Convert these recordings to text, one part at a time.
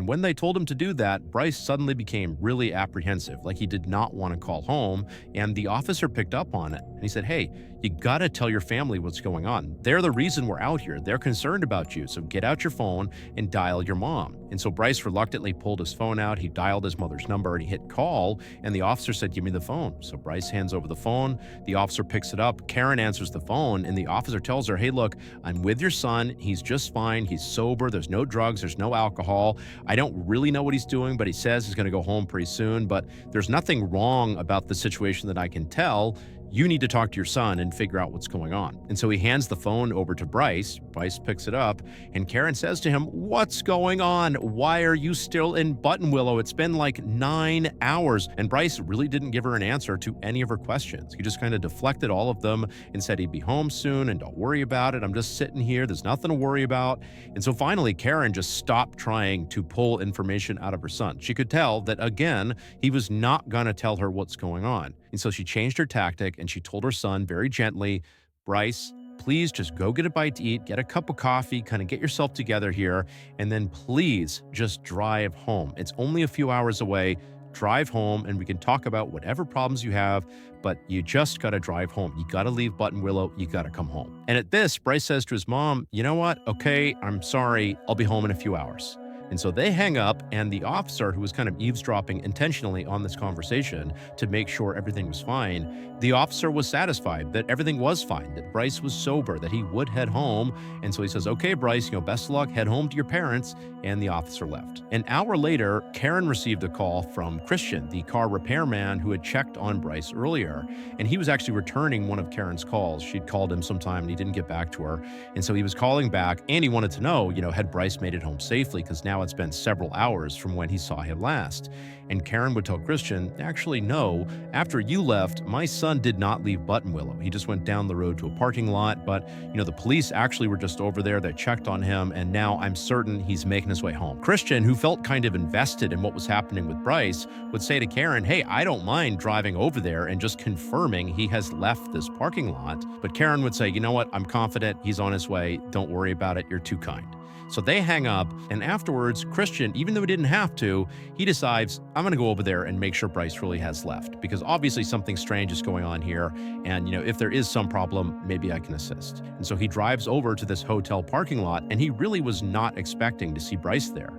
And when they told him to do that, Bryce suddenly became really apprehensive, like he did not want to call home. And the officer picked up on it. And he said, hey, you gotta tell your family what's going on. They're the reason we're out here. They're concerned about you. So get out your phone and dial your mom. And so Bryce reluctantly pulled his phone out. He dialed his mother's number and he hit call. And the officer said, give me the phone. So Bryce hands over the phone. The officer picks it up. Karen answers the phone. And the officer tells her, hey, look, I'm with your son. He's just fine. He's sober. There's no drugs. There's no alcohol. I don't really know what he's doing, but he says he's going to go home pretty soon. But there's nothing wrong about the situation that I can tell. You need to talk to your son and figure out what's going on. And so he hands the phone over to Bryce. Bryce picks it up, and Karen says to him, what's going on? Why are you still in Buttonwillow? It's been like 9 hours. And Bryce really didn't give her an answer to any of her questions. He just kind of deflected all of them and said he'd be home soon and don't worry about it. I'm just sitting here. There's nothing to worry about. And so finally, Karen just stopped trying to pull information out of her son. She could tell that, again, he was not going to tell her what's going on. And so she changed her tactic and she told her son very gently, Bryce, please just go get a bite to eat, get a cup of coffee, kind of get yourself together here, and then please just drive home. It's only a few hours away. Drive home and we can talk about whatever problems you have, but you just got to drive home. You got to leave Buttonwillow. You got to come home. And at this, Bryce says to his mom, you know what? Okay, I'm sorry. I'll be home in a few hours. And so they hang up, and the officer, who was kind of eavesdropping intentionally on this conversation to make sure everything was fine, the officer was satisfied that everything was fine, that Bryce was sober, that he would head home. And so he says, okay, Bryce, best of luck, head home to your parents. And the officer left. An hour later, Karen received a call from Christian, the car repairman who had checked on Bryce earlier. And he was actually returning one of Karen's calls. She'd called him sometime and he didn't get back to her. And so he was calling back and he wanted to know, had Bryce made it home safely? Because now it's been several hours from when he saw him last. And Karen would tell Christian, actually, no, after you left, my son did not leave Buttonwillow. He just went down the road to a parking lot. But, the police actually were just over there. They checked on him. And now I'm certain he's making his way home. Christian, who felt kind of invested in what was happening with Bryce, would say to Karen, hey, I don't mind driving over there and just confirming he has left this parking lot. But Karen would say, you know what? I'm confident he's on his way. Don't worry about it. You're too kind. So they hang up, and afterwards, Christian, even though he didn't have to, he decides, I'm going to go over there and make sure Bryce really has left, because obviously something strange is going on here, and, if there is some problem, maybe I can assist. And so he drives over to this hotel parking lot, and he really was not expecting to see Bryce there.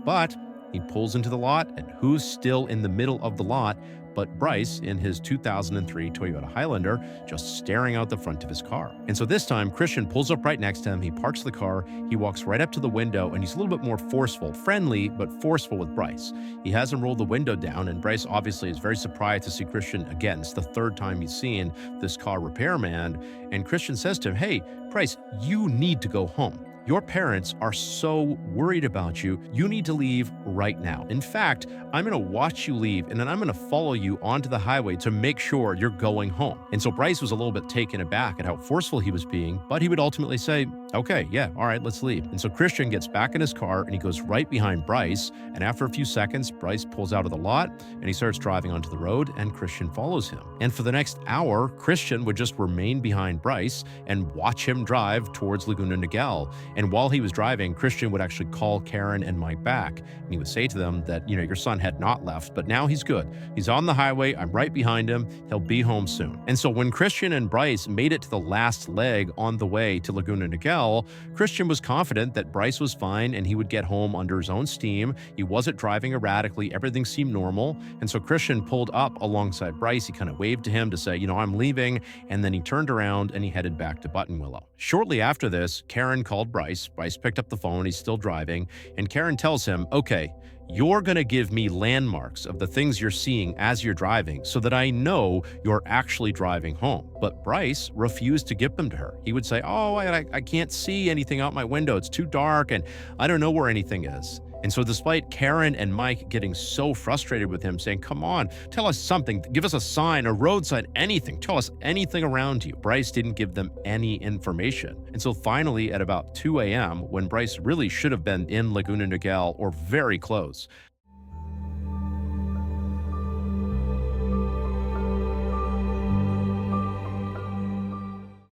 But he pulls into the lot, and who's still in the middle of the lot but Bryce in his 2003 Toyota Highlander, just staring out the front of his car. And so this time, Christian pulls up right next to him. He parks the car. He walks right up to the window, and he's a little bit more forceful, friendly, but forceful with Bryce. He has him roll the window down, and Bryce obviously is very surprised to see Christian again. It's the third time he's seen this car repairman. And Christian says to him, hey, Bryce, you need to go home. Your parents are so worried about you. You need to leave right now. In fact, I'm going to watch you leave, and then I'm going to follow you onto the highway to make sure you're going home. And so Bryce was a little bit taken aback at how forceful he was being, but he would ultimately say, okay, yeah, all right, let's leave. And so Christian gets back in his car, and he goes right behind Bryce. And after a few seconds, Bryce pulls out of the lot, and he starts driving onto the road, and Christian follows him. And for the next hour, Christian would just remain behind Bryce and watch him drive towards Laguna Niguel. And while he was driving, Christian would actually call Karen and Mike back, and he would say to them that, your son had not left, but now he's good. He's on the highway. I'm right behind him. He'll be home soon. And so when Christian and Bryce made it to the last leg on the way to Laguna Niguel, Christian was confident that Bryce was fine and he would get home under his own steam. He wasn't driving erratically. Everything seemed normal. And so Christian pulled up alongside Bryce. He kind of waved to him to say, I'm leaving. And then he turned around and he headed back to Buttonwillow. Shortly after this, Karen called Bryce. Bryce picked up the phone. He's still driving. And Karen tells him, okay, you're going to give me landmarks of the things you're seeing as you're driving so that I know you're actually driving home. But Bryce refused to give them to her. He would say, oh, I can't see anything out my window. It's too dark and I don't know where anything is. And so despite Karen and Mike getting so frustrated with him, saying, come on, tell us something, give us a sign, a road sign, anything, tell us anything around you, Bryce didn't give them any information. And so finally, at about 2 a.m., when Bryce really should have been in Laguna Niguel or very close,